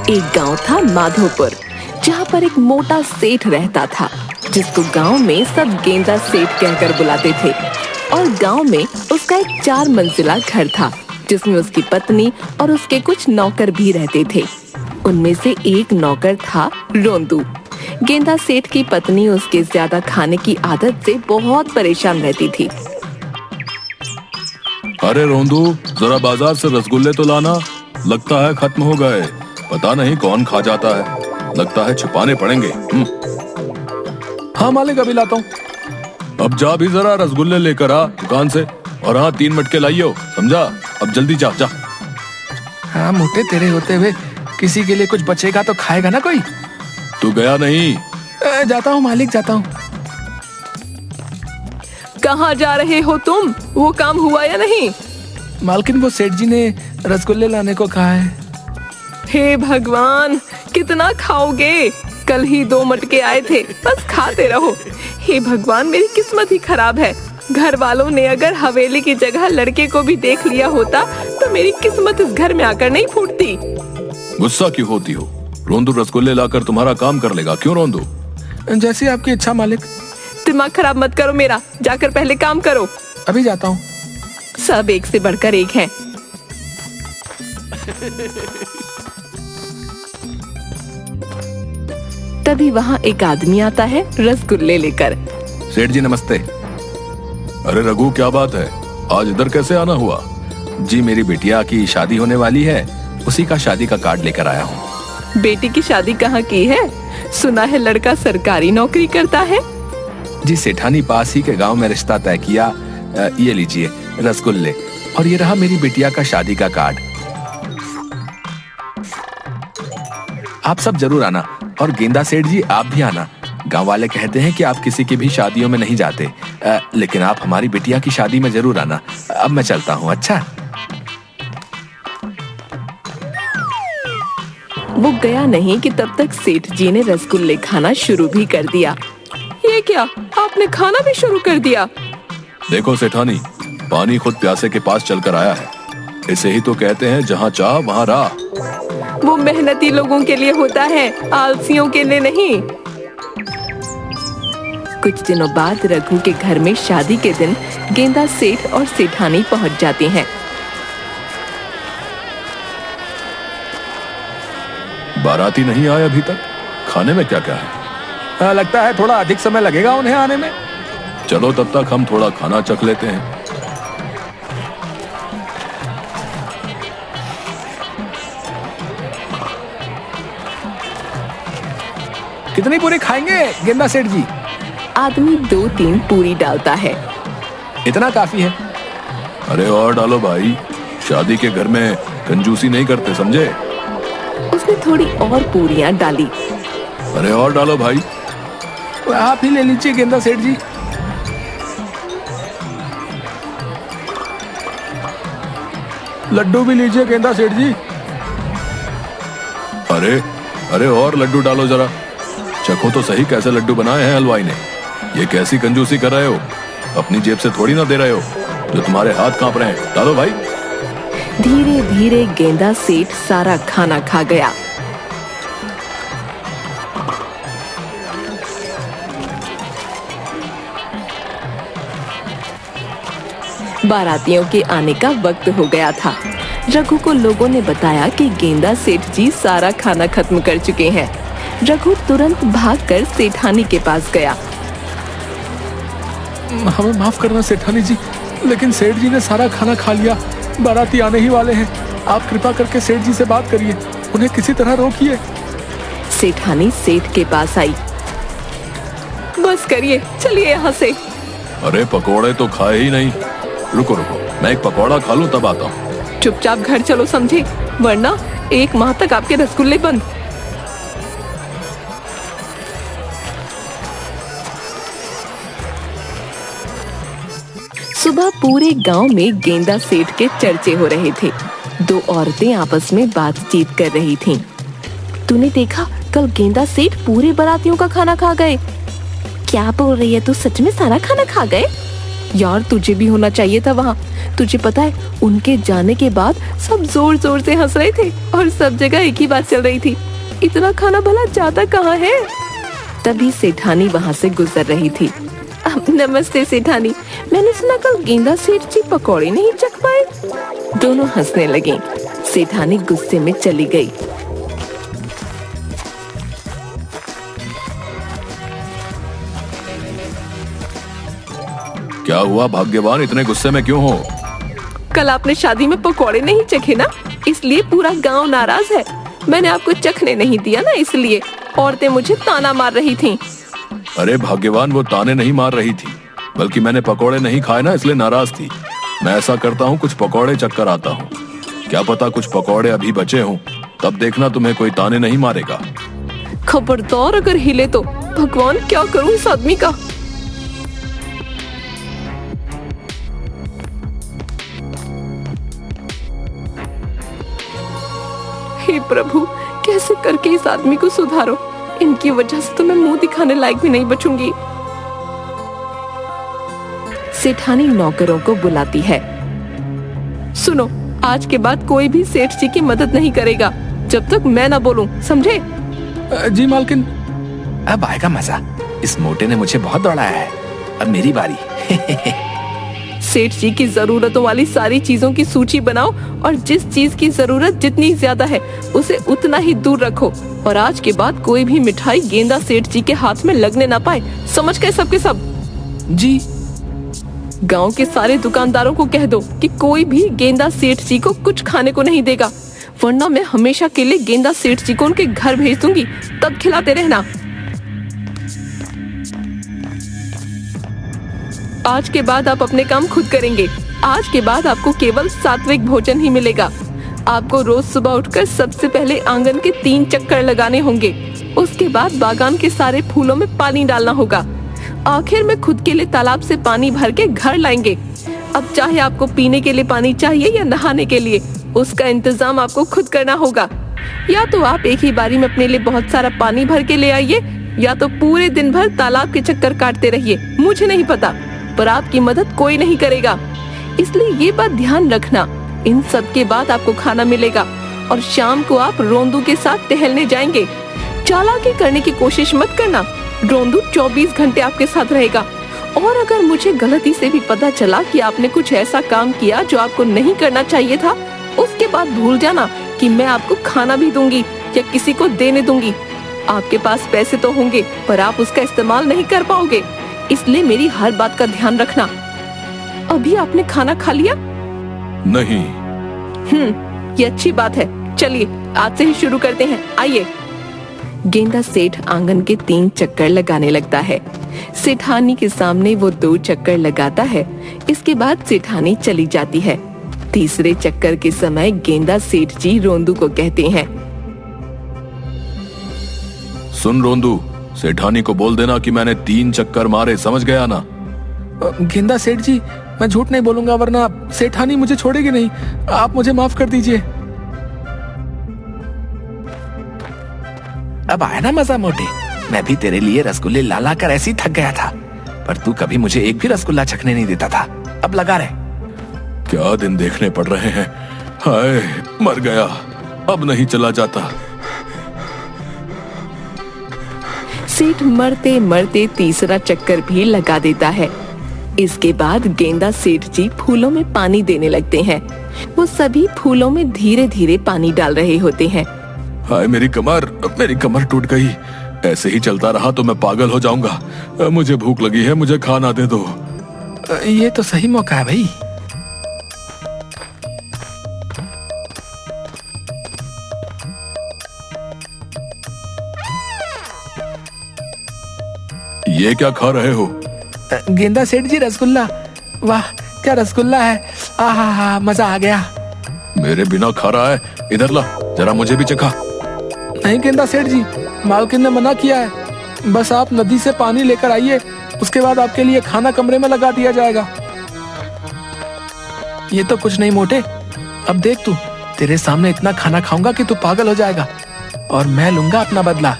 एक गांव था माधोपुर, जहां पर एक मोटा सेठ रहता था, जिसको गांव में सब गेंदा सेठ कहकर बुलाते थे। और गांव में उसका एक 4 मंजिला घर था, जिसमें उसकी पत्नी और उसके कुछ नौकर भी रहते थे। उनमें से एक नौकर था रोंदू। गेंदा सेठ की पत्नी उसके ज्यादा खाने की आदत से बहुत परेशान रहती थी। अरे रोंदू, जरा बाजार से रसगुल्ले तो लाना, लगता है खत्म हो गए। पता नहीं कौन खा जाता है, लगता है छुपाने पड़ेंगे। हाँ मालिक, अभी लाता हूँ। अब जा भी जरा रसगुल्ले लेकर आ दुकान से, और हाँ 3 मटके लाइयो, समझा? अब जल्दी जा जा। हाँ मोटे, तेरे होते हुए किसी के लिए कुछ बचेगा तो खाएगा ना कोई। तू गया नहीं? जाता हूँ मालिक, जाता हूँ। कहाँ जा रहे हो तुम? वो काम हुआ या नहीं? मालकिन, वो सेठ जी ने रसगुल्ले लाने को कहा है। हे भगवान, कितना खाओगे? कल ही 2 मटके आए थे, बस खाते रहो। हे भगवान, मेरी किस्मत ही खराब है। घर वालों ने अगर हवेली की जगह लड़के को भी देख लिया होता तो मेरी किस्मत इस घर में आकर नहीं फूटती। गुस्सा क्यों होती हो? रोंदू रसगुल्ले लाकर तुम्हारा काम कर लेगा। क्यों रोंदू? जैसी आपकी इच्छा मालिक। दिमाग खराब मत करो मेरा, जाकर पहले काम करो। अभी जाता हूँ। सब एक से बढ़कर एक हैं। तभी वहाँ एक आदमी आता है रसगुल्ले लेकर। सेठ जी नमस्ते। अरे रघु, क्या बात है, आज इधर कैसे आना हुआ? जी, मेरी बिटिया की शादी होने वाली है, उसी का शादी का कार्ड लेकर आया हूँ। बेटी की शादी कहाँ की है? सुना है लड़का सरकारी नौकरी करता है। जी, सेठानी पास ही के गांव में रिश्ता तय किया। ये लीजिए रसगुल्ले, और ये रहा मेरी बिटिया का शादी का कार्ड। आप सब जरूर आना, और गेंदा सेठ जी आप भी आना। गांव वाले कहते हैं कि आप किसी की भी शादियों में नहीं जाते, लेकिन आप हमारी बिटिया की शादी में जरूर आना। अब मैं चलता हूँ। अच्छा। वो गया नहीं कि तब तक सेठ जी ने रसगुल्ले खाना शुरू भी कर दिया। ये क्या, आपने खाना भी शुरू कर दिया? देखो सेठानी, पानी खुद प्यासे के पास चलकर आया है। इसे ही तो कहते हैं जहाँ चाह वहाँ राह। वो मेहनती लोगों के लिए होता है, आलसियों के लिए नहीं। कुछ दिनों बाद रघु के घर में शादी के दिन गेंदा सेठ और सेठानी पहुंच जाते हैं। बाराती नहीं आए अभी तक? खाने में क्या क्या है? लगता है थोड़ा अधिक समय लगेगा उन्हें आने में। चलो तब तक हम थोड़ा खाना चख लेते हैं। कितनी पूरी खाएंगे गेंदा सेठ जी? आदमी 2-3 पूरी डालता है। इतना काफी है। अरे और डालो भाई, शादी के घर में कंजूसी नहीं करते, समझे? उसने थोड़ी और पूरियां डाली। अरे और डालो भाई। आप ही ले लीजिए गेंदा सेठ जी। लड्डू भी लीजिए गेंदा सेठ जी। अरे अरे और लड्डू डालो जरा, चखो तो सही कैसे लड्डू बनाए हैं हलवाई ने। ये कैसी कंजूसी कर रहे हो? अपनी जेब से थोड़ी ना दे रहे हो, जो तुम्हारे हाथ कांप रहे हैं। डालो भाई। धीरे धीरे गेंदा सेठ सारा खाना खा गया। बारातियों के आने का वक्त हो गया था। रघु को लोगों ने बताया कि गेंदा सेठ जी सारा खाना खत्म कर चुके हैं। रघु तुरंत भागकर सेठानी के पास गया। हमें माफ करना सेठानी जी, लेकिन सेठ जी ने सारा खाना खा लिया। बाराती आने ही वाले हैं, आप कृपा करके सेठ जी से बात करिए, उन्हें किसी तरह रोकिए। सेठानी सेठ के पास आई। बस करिए, चलिए यहाँ से। अरे पकोड़े तो खाए ही नहीं। रुको रुको, मैं एक पकौड़ा खा लूं तब आता हूँ। चुपचाप घर चलो, समझे? वरना 1 माह तक आपके रसगुल्ले बंद। सुबह पूरे गांव में गेंदा सेठ के चर्चे हो रहे थे। 2 औरतें आपस में बातचीत कर रही थीं। तूने देखा, कल गेंदा सेठ पूरे बारातियों का खाना खा गए। क्या बोल रही है तू? सच में सारा खाना खा गए? यार तुझे भी होना चाहिए था वहाँ। तुझे पता है उनके जाने के बाद सब जोर जोर से हंस रहे थे और सब जगह एक ही बात चल रही थी, इतना खाना भला जाता कहाँ है। तभी सेठानी वहाँ से गुजर रही थी। नमस्ते सेठानी, मैंने सुना कल गेंदा सेठ जी पकौड़े नहीं चख पाए। दोनों हंसने लगे। सेठानी गुस्से में चली गई। क्या हुआ भाग्यवान, इतने गुस्से में क्यों हो? कल आपने शादी में पकौड़े नहीं चखे ना, इसलिए पूरा गांव नाराज है। मैंने आपको चखने नहीं दिया ना, इसलिए औरतें मुझे ताना मार रही थीं। अरे भाग्यवान, वो ताने नहीं मार रही थी, बल्कि मैंने पकौड़े नहीं खाए ना, इसलिए नाराज थी। मैं ऐसा करता हूँ, कुछ पकौड़े चक्कर आता हूँ। क्या पता कुछ पकौड़े अभी बचे हों, तब देखना तुम्हें कोई ताने नहीं मारेगा। खबरदार अगर हिले तो भगवान क्या करूं इस आदमी का। हे प्रभु, कैसे करके इस आदमी को सुधारो। इनकी वजह से तो मैं मुंह दिखाने लायक भी नहीं बचूंगी। सेठानी नौकरों को बुलाती है। सुनो, आज के बाद कोई भी सेठ जी की मदद नहीं करेगा जब तक मैं ना बोलूं, समझे? जी मालकिन। अब आएगा मजा। इस मोटे ने मुझे बहुत दौड़ाया है, अब मेरी बारी। सेठ जी की जरूरतों वाली सारी चीजों की सूची बनाओ और जिस चीज की जरूरत जितनी ज्यादा है उसे उतना ही दूर रखो। और आज के बाद कोई भी मिठाई गेंदा सेठ जी के हाथ में लगने ना पाए, समझ गए सबके सब? जी। गांव के सारे दुकानदारों को कह दो कि कोई भी गेंदा सेठ जी को कुछ खाने को नहीं देगा, वरना मैं हमेशा के लिए गेंदा सेठ जी को उनके घर भेज दूंगी, तब खिलाते रहना। आज के बाद आप अपने काम खुद करेंगे। आज के बाद आपको केवल सात्विक भोजन ही मिलेगा। आपको रोज सुबह उठकर सबसे पहले आंगन के 3 चक्कर लगाने होंगे। उसके बाद बागान के सारे फूलों में पानी डालना होगा। आखिर में खुद के लिए तालाब से पानी भर के घर लाएंगे। अब चाहे आपको पीने के लिए पानी चाहिए या नहाने के लिए, उसका इंतजाम आपको खुद करना होगा। या तो आप एक ही बारी में अपने लिए बहुत सारा पानी भर के ले आइए, या तो पूरे दिन भर तालाब के चक्कर काटते रहिए। मुझे नहीं पता, पर आपकी मदद कोई नहीं करेगा, इसलिए ये बात ध्यान रखना। इन सब के बाद आपको खाना मिलेगा और शाम को आप रोंदू के साथ टहलने जाएंगे। चालाकी करने की कोशिश मत करना, रोंदू 24 घंटे आपके साथ रहेगा। और अगर मुझे गलती से भी पता चला कि आपने कुछ ऐसा काम किया जो आपको नहीं करना चाहिए था, उसके बाद भूल जाना कि मैं आपको खाना भी दूंगी या किसी को देने दूंगी। आपके पास पैसे तो होंगे, पर आप उसका इस्तेमाल नहीं कर पाओगे, इसलिए मेरी हर बात का ध्यान रखना। अभी आपने खाना खा लिया? नहीं। ये अच्छी बात है। चलिए आज से ही शुरू करते हैं, आइए। गेंदा सेठ आंगन के 3 चक्कर लगाने लगता है। सेठानी के सामने वो 2 चक्कर लगाता है। इसके बाद सेठानी चली जाती है। तीसरे चक्कर के समय गेंदा सेठ जी रोंदू को कहते हैं, सुन रोंदू, सेठानी को बोल देना कि मैंने 3 चक्कर मारे, समझ गया ना? गेंदा सेठ जी, मैं झूठ नहीं बोलूंगा, वरना सेठानी मुझे छोड़ेगी नहीं। आप मुझे माफ कर दीजिए। अब आया ना मजा मोटे। मैं भी तेरे लिए रसगुल्ले ला ला कर ऐसे ही थक गया था, पर तू कभी मुझे एक भी रसगुल्ला चखने नहीं देता था। अब लगा रहे। क्या दिन देखने पड़ रहे हैं। हाय, मर गया, अब नहीं चला जाता। सेठ मरते मरते तीसरा चक्कर भी लगा देता है। इसके बाद गेंदा सेठ जी फूलों में पानी देने लगते हैं। वो सभी फूलों में धीरे धीरे पानी डाल रहे होते हैं। हाय मेरी कमर टूट गई। ऐसे ही चलता रहा तो मैं पागल हो जाऊंगा। मुझे भूख लगी है, मुझे खाना दे दो। ये तो सही मौका है भाई। ये क्या खा रहे हो? गेंदा सेठ जी, रसगुल्ला। वाह क्या रसगुल्ला है, आहा मजा आ गया। मेरे बिना खा रहा है, इधर ला, जरा मुझे भी चखा। नहीं गेंदा सेठ जी, मालकिन ने मना किया है। बस आप नदी से पानी लेकर आइए, उसके बाद आपके लिए खाना कमरे में लगा दिया जाएगा। ये तो कुछ नहीं मोटे, अब देख तू, तेरे सामने इतना खाना खाऊंगा कि तू पागल हो जाएगा, और मैं लूंगा अपना बदला।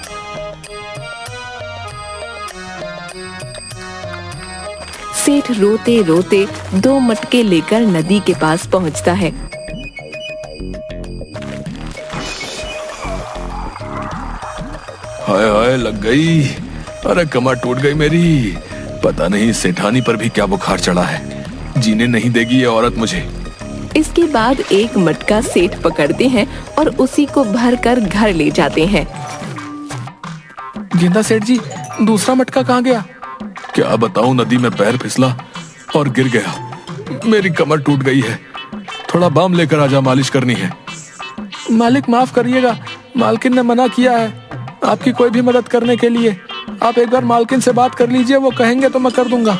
सेठ रोते रोते 2 मटके लेकर नदी के पास पहुंचता है। हाय हाय, लग गई। अरे कमर टूट गई मेरी। पता नहीं सेठानी पर भी क्या बुखार चढ़ा है, जीने नहीं देगी ये औरत मुझे। इसके बाद एक मटका सेठ पकड़ते हैं और उसी को भर कर घर ले जाते हैं। गेंदा सेठ जी, दूसरा मटका कहाँ गया? क्या बताऊं, नदी में पैर फिसला और गिर गया। मेरी कमर टूट गई है। थोड़ा बाम लेकर आजा, मालिश करनी है। मालिक माफ करिएगा, मालकिन ने मना किया है आपकी कोई भी मदद करने के लिए। आप एक बार मालकिन से बात कर लीजिए, वो कहेंगे तो मैं कर दूंगा।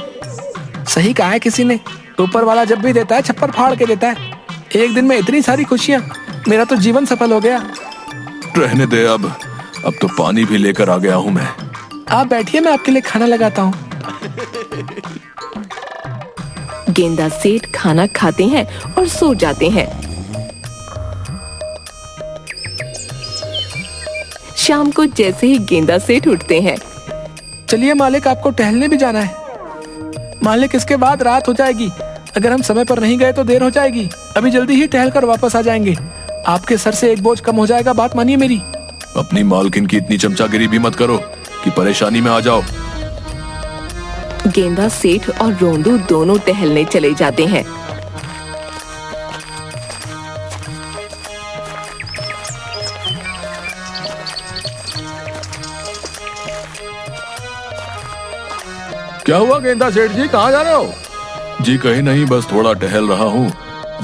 सही कहा है किसी ने, ऊपर वाला जब भी देता है छप्पर फाड़ के देता है। एक दिन में इतनी सारी खुशियां, मेरा तो जीवन सफल हो गया। रहने दे, अब तो पानी भी लेकर आ गया हूं मैं। आप बैठिए, मैं आपके लिए खाना लगाता हूँ। गेंदा सेठ खाना खाते हैं और सो जाते हैं। शाम को जैसे ही गेंदा सेठ उठते हैं। चलिए मालिक, आपको टहलने भी जाना है। मालिक, इसके बाद रात हो जाएगी, अगर हम समय पर नहीं गए तो देर हो जाएगी। अभी जल्दी ही टहल कर वापस आ जाएंगे, आपके सर से एक बोझ कम हो जाएगा, बात मानिए मेरी। अपनी मालकिन की इतनी चमचागिरी भी मत करो कि परेशानी में आ जाओ। गेंदा सेठ और रोंदू दोनों टहलने चले जाते हैं। क्या हुआ गेंदा सेठ जी, कहाँ जा रहे हो? जी कहीं नहीं, बस थोड़ा टहल रहा हूँ।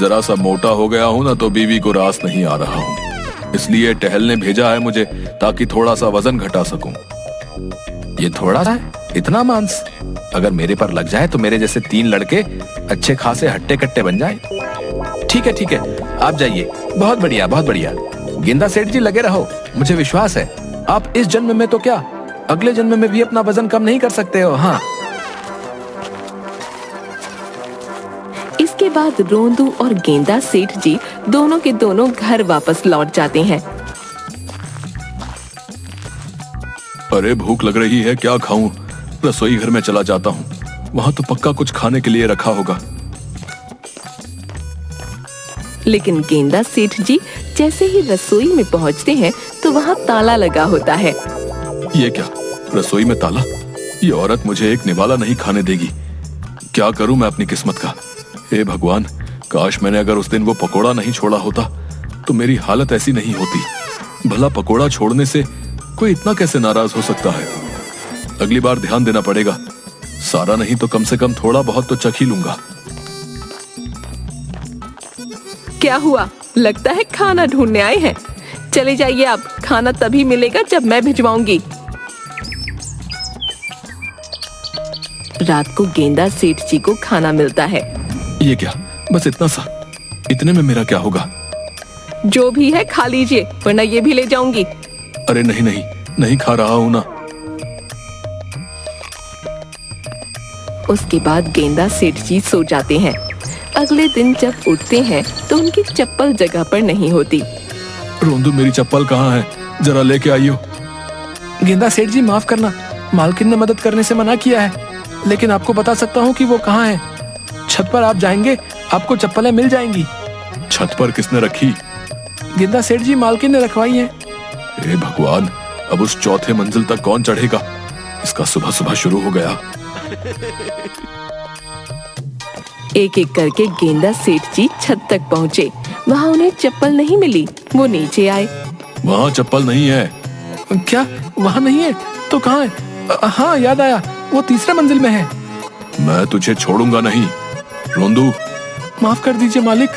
जरा सा मोटा हो गया हूँ ना, तो बीवी को रास नहीं आ रहा हूँ, इसलिए टहलने भेजा है मुझे, ताकि थोड़ा सा वजन घटा सकूं। ये थोड़ा सा है, इतना मांस अगर मेरे पर लग जाए तो मेरे जैसे 3 लड़के अच्छे खासे हट्टे कट्टे बन जाए। ठीक है, आप जाइए। बहुत बढ़िया, बहुत बढ़िया। गेंदा सेठ जी, लगे रहो, मुझे विश्वास है आप इस जन्म में तो क्या, अगले जन्म में भी अपना वजन कम नहीं कर सकते हो। हाँ। इसके बाद रोंदू और गेंदा सेठ जी दोनों के दोनों घर वापस लौट जाते हैं। अरे भूख लग रही है, क्या खाऊं? रसोई घर में चला जाता हूँ, वहाँ तो पक्का कुछ खाने के लिए रखा होगा। लेकिन गेंदा सेठ जी जैसे ही रसोई में पहुँचते हैं तो वहाँ ताला लगा होता है। ये क्या, रसोई में ताला? ये औरत मुझे एक निवाला नहीं खाने देगी। क्या करूं मैं अपनी किस्मत का? हे भगवान, काश मैंने अगर उस दिन वो पकोड़ा नहीं छोड़ा होता तो मेरी हालत ऐसी नहीं होती। भला पकोड़ा छोड़ने से कोई इतना कैसे नाराज हो सकता है? अगली बार ध्यान देना पड़ेगा। सारा नहीं तो कम से कम थोड़ा बहुत तो चख ही लूंगा। क्या हुआ, लगता है खाना ढूंढने आए हैं। चले जाइए, आप खाना तभी मिलेगा जब मैं भिजवाऊंगी। रात को गेंदा सेठ जी को खाना मिलता है। ये क्या, बस इतना सा? इतने में मेरा क्या होगा? जो भी है खा लीजिए, वरना ये भी ले जाऊंगी। अरे नहीं, नहीं खा रहा हूं ना। उसके बाद गेंदा सेठ जी सो जाते हैं। अगले दिन जब उठते हैं तो उनकी चप्पल जगह पर नहीं होती। रोंदू, मेरी चप्पल कहाँ है? जरा लेके आइयो। गेंदा सेठ जी, माफ करना, मालकिन ने मदद करने से मना किया है, लेकिन आपको बता सकता हूँ कि वो कहाँ है। छत पर आप जाएंगे, आपको चप्पलें मिल जाएंगी। छत पर किसने रखी? गेंदा सेठ जी, मालकिन ने रखवाई हैं। हे भगवान, अब उस 4थे मंजिल तक कौन चढ़ेगा? इसका सुबह सुबह शुरू हो गया। एक एक करके गेंदा सेठ जी छत तक पहुँचे। वहाँ उन्हें चप्पल नहीं मिली। वो नीचे आए। वहाँ चप्पल नहीं है। क्या, वहाँ नहीं है? तो कहाँ है? हाँ, याद आया, वो 3रे मंजिल में है। मैं तुझे छोड़ूंगा नहीं। रोंदू, माफ कर दीजिए मालिक।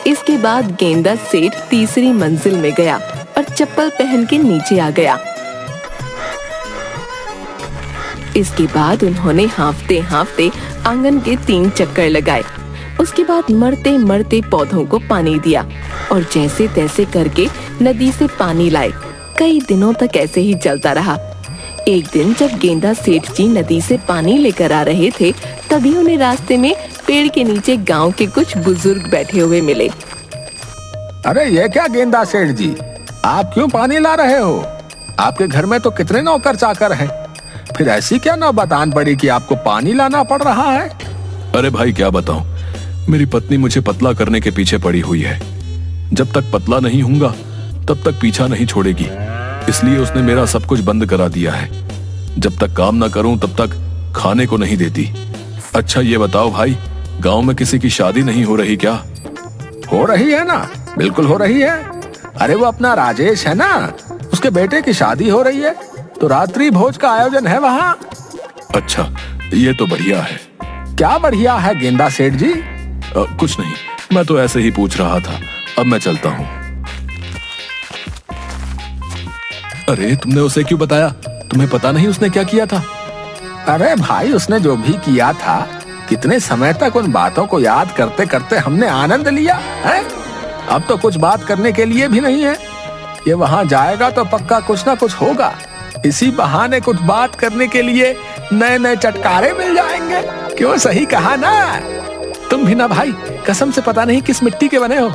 इसके बाद गेंदा सेठ 3री मंजिल में गया और चप्पल पहन के नीचे आ गया। इसके बाद उन्होंने हांफते हांफते आंगन के 3 चक्कर लगाए। उसके बाद मरते मरते पौधों को पानी दिया और जैसे तैसे करके नदी से पानी लाए। कई दिनों तक ऐसे ही चलता रहा। एक दिन जब गेंदा सेठ जी नदी से पानी लेकर आ रहे थे, तभी उन्हें रास्ते में पेड़ के नीचे गांव के कुछ बुजुर्ग बैठे हुए मिले। अरे ये क्या गेंदा सेठ जी, आप क्यों पानी ला रहे हो? आपके घर में तो कितने नौकर चाकर हैं, फिर ऐसी क्या नौबत आन पड़ी कि आपको पानी लाना पड़ रहा है? अरे भाई क्या बताऊं, मेरी पत्नी मुझे पतला करने के पीछे पड़ी हुई है। जब तक पतला नहीं होऊंगा तब तक पीछा नहीं छोड़ेगी, इसलिए उसने मेरा सब कुछ बंद करा दिया है। जब तक काम ना करूं तब तक खाने को नहीं देती। अच्छा ये बताओ भाई, गांव में किसी की शादी नहीं हो रही क्या? हो रही है ना, बिल्कुल हो रही है। अरे वो अपना राजेश है ना, उसके बेटे की शादी हो रही है, तो रात्रि भोज का आयोजन है वहाँ। अच्छा ये तो बढ़िया है। क्या बढ़िया है गेंदा सेठ जी? कुछ नहीं, मैं तो ऐसे ही पूछ रहा था। अब मैं चलता हूँ। अरे तुमने उसे क्यों बताया? तुम्हें पता नहीं उसने क्या किया था? अरे भाई उसने जो भी किया था, कितने समय तक उन बातों को याद करते करते हमने आनंद लिया है। अब तो कुछ बात करने के लिए भी नहीं है। ये वहां जाएगा तो पक्का कुछ ना कुछ होगा। इसी बहाने कुछ बात करने के लिए नए नए चटकारे मिल जाएंगे। क्यों, सही कहा ना? तुम भी ना भाई, कसम से पता नहीं किस मिट्टी के बने हो।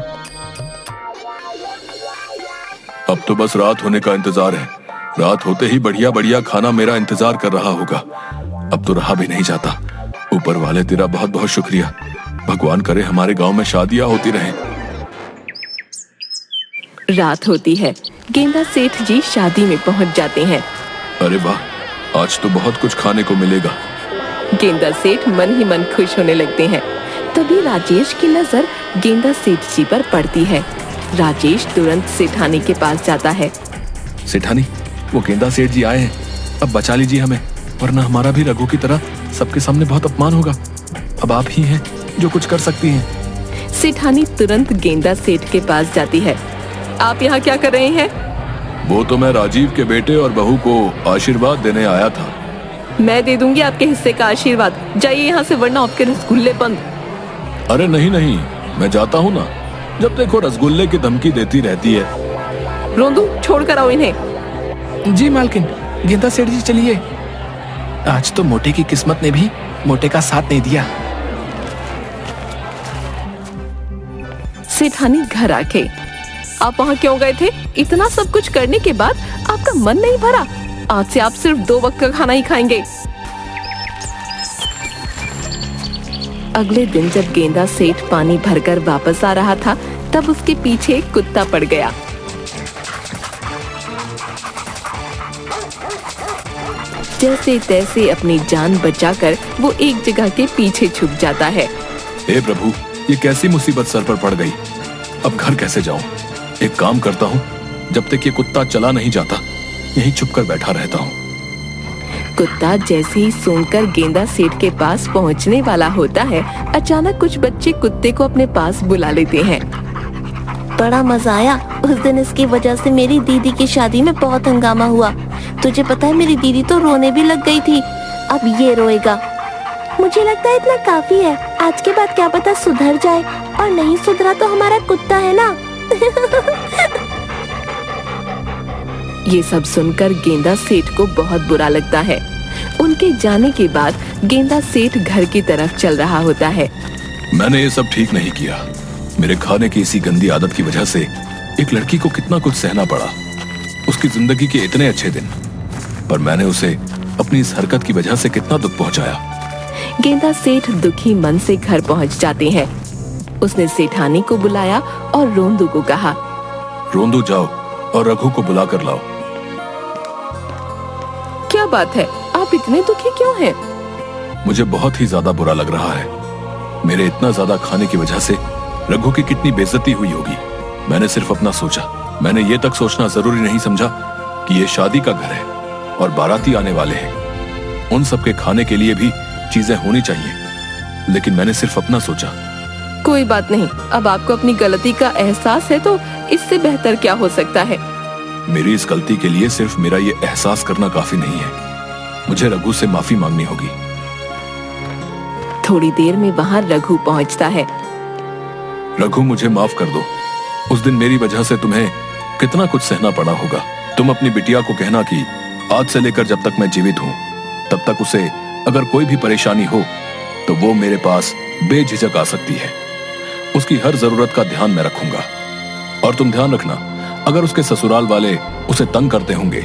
अब तो बस रात होने का इंतजार है। रात होते ही बढ़िया बढ़िया खाना मेरा इंतजार कर रहा होगा। अब तो रहा भी नहीं जाता। ऊपर वाले तेरा बहुत बहुत शुक्रिया। भगवान करे हमारे गांव में शादियां होती रहें। रात होती है। गेंदा सेठ जी शादी में पहुंच जाते हैं। अरे वाह, आज तो बहुत कुछ खाने को मिलेगा। गेंदा सेठ मन ही मन खुश होने लगते हैं। तभी राजेश की नजर गेंदा सेठ जी पर पड़ती है। राजेश तुरंत सेठानी के पास जाता है। सेठानी, वो गेंदा सेठ जी आए हैं, अब बचा लीजिए हमें, वरना हमारा भी रघु की तरह सबके सामने बहुत अपमान होगा। अब आप ही हैं जो कुछ कर सकती हैं। सेठानी तुरंत गेंदा सेठ के पास जाती है। आप यहाँ क्या कर रहे हैं? वो तो मैं राजीव के बेटे और बहू को आशीर्वाद देने आया था। मैं दे दूंगी आपके हिस्से का आशीर्वाद। जाइए यहाँ से, वरना आपके रसगुल्ले बंद। अरे नहीं नहीं, मैं जाता हूँ ना। जब देखो रसगुल्ले की धमकी देती रहती है। रोंदू, छोड़ कर आओ इन्हें। जी मालकिन। गेंदा सेठ जी चलिए। आज तो मोटे की किस्मत ने भी मोटे का साथ नहीं दिया। सेठानी घर आके, आप वहाँ क्यों गए थे? इतना सब कुछ करने के बाद आपका मन नहीं भरा? आज से आप सिर्फ 2 वक्त का खाना ही खाएंगे। अगले दिन जब गेंदा सेठ पानी भरकर वापस आ रहा था, तब उसके पीछे एक कुत्ता पड़ गया। जैसे तैसे अपनी जान बचाकर वो एक जगह के पीछे छुप जाता है। हे प्रभु, ये कैसी मुसीबत सर पर पड़ गई। अब घर कैसे जाऊं? एक काम करता हूँ, जब तक ये कुत्ता चला नहीं जाता यहीं छुपकर बैठा रहता हूँ। कुत्ता जैसे ही सूंघकर गेंदा सेठ के पास पहुंचने वाला होता है, अचानक कुछ बच्चे कुत्ते को अपने पास बुला लेते हैं। बड़ा मजा आया। उस दिन इसकी वजह से मेरी दीदी की शादी में बहुत हंगामा हुआ। तुझे पता है, मेरी दीदी तो रोने भी लग गई थी। अब ये रोएगा। मुझे लगता है इतना काफी है। आज के बाद क्या पता सुधर जाए, और नहीं सुधरा तो हमारा कुत्ता है ना। ये सब सुनकर गेंदा सेठ को बहुत बुरा लगता है। उनके जाने के बाद गेंदा सेठ घर की तरफ चल रहा होता है। मैंने ये सब ठीक नहीं किया। मेरे खाने की इसी गंदी आदत की वजह से एक लड़की को कितना कुछ सहना पड़ा। उसकी जिंदगी के इतने अच्छे दिन, पर मैंने उसे अपनी इस हरकत की वजह से कितना दुख पहुंचाया। गेंदा सेठ दुखी मन से घर पहुंच जाते हैं। उसने सेठानी को बुलाया और रोंदू को कहा, रोंदू जाओ और रघु को बुला कर लाओ। क्या बात है, आप इतने दुखी क्यों हैं? मुझे बहुत ही ज्यादा बुरा लग रहा है। मेरे इतना ज्यादा खाने की वजह से रघु की कितनी बेइज्जती हुई होगी। मैंने सिर्फ अपना सोचा। मैंने ये तक सोचना जरूरी नहीं समझा कि ये शादी का घर है और बाराती आने वाले हैं। उन सब के खाने के लिए भी चीजें होनी चाहिए, लेकिन मैंने सिर्फ अपना सोचा। कोई बात नहीं, अब आपको अपनी गलती का एहसास है तो इससे बेहतर क्या हो सकता है। मेरी इस गलती के लिए सिर्फ मेरा ये एहसास करना काफी नहीं है। मुझे रघु से माफी मांगनी होगी। थोड़ी देर में वहाँ रघु पहुँचता है। रघु, मुझे माफ कर दो। उस दिन मेरी वजह से तुम्हें कितना कुछ सहना पड़ा होगा। तुम अपनी बिटिया को कहना कि आज से लेकर जब तक मैं जीवित हूँ तब तक उसे अगर कोई भी परेशानी हो तो वो मेरे पास बेझिझक आ सकती है। उसकी हर जरूरत का ध्यान मैं रखूंगा। और तुम ध्यान रखना, अगर उसके ससुराल वाले उसे तंग करते होंगे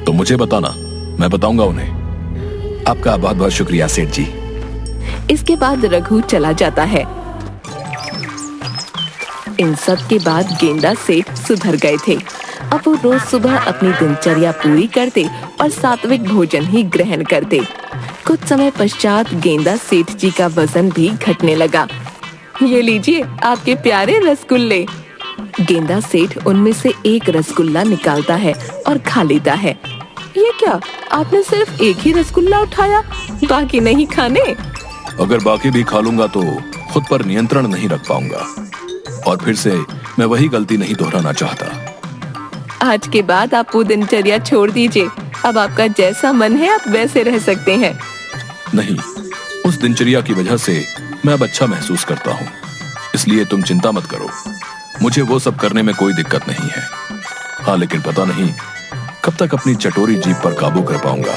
तो मुझे बताना, मैं बताऊंगा उन्हें। आपका बहुत बहुत शुक्रिया सेठ जी। इसके बाद रघु चला जाता है। इन सब के बाद गेंदा सेठ सुधर गए थे। अब वो रोज सुबह अपनी दिनचर्या पूरी करते और सात्विक भोजन ही ग्रहण करते। कुछ समय पश्चात गेंदा सेठ जी का वजन भी घटने लगा। ये लीजिए आपके प्यारे रसगुल्ले। गेंदा सेठ उनमें से एक रसगुल्ला निकालता है और खा लेता है। ये क्या, आपने सिर्फ एक ही रसगुल्ला उठाया, बाकी नहीं खाने? अगर बाकी भी खा लूंगा तो खुद पर नियंत्रण नहीं रख पाऊंगा और फिर से मैं वही गलती नहीं दोहराना चाहता। आज के बाद आप वो दिनचर्या छोड़ दीजिए। अब आपका जैसा मन है आप वैसे रह सकते हैं। नहीं, उस दिनचर्या की वजह से मैं अब अच्छा महसूस करता हूँ, इसलिए तुम चिंता मत करो। मुझे वो सब करने में कोई दिक्कत नहीं है। हाँ, लेकिन पता नहीं कब तक अपनी चटोरी जीभ पर काबू कर पाऊंगा।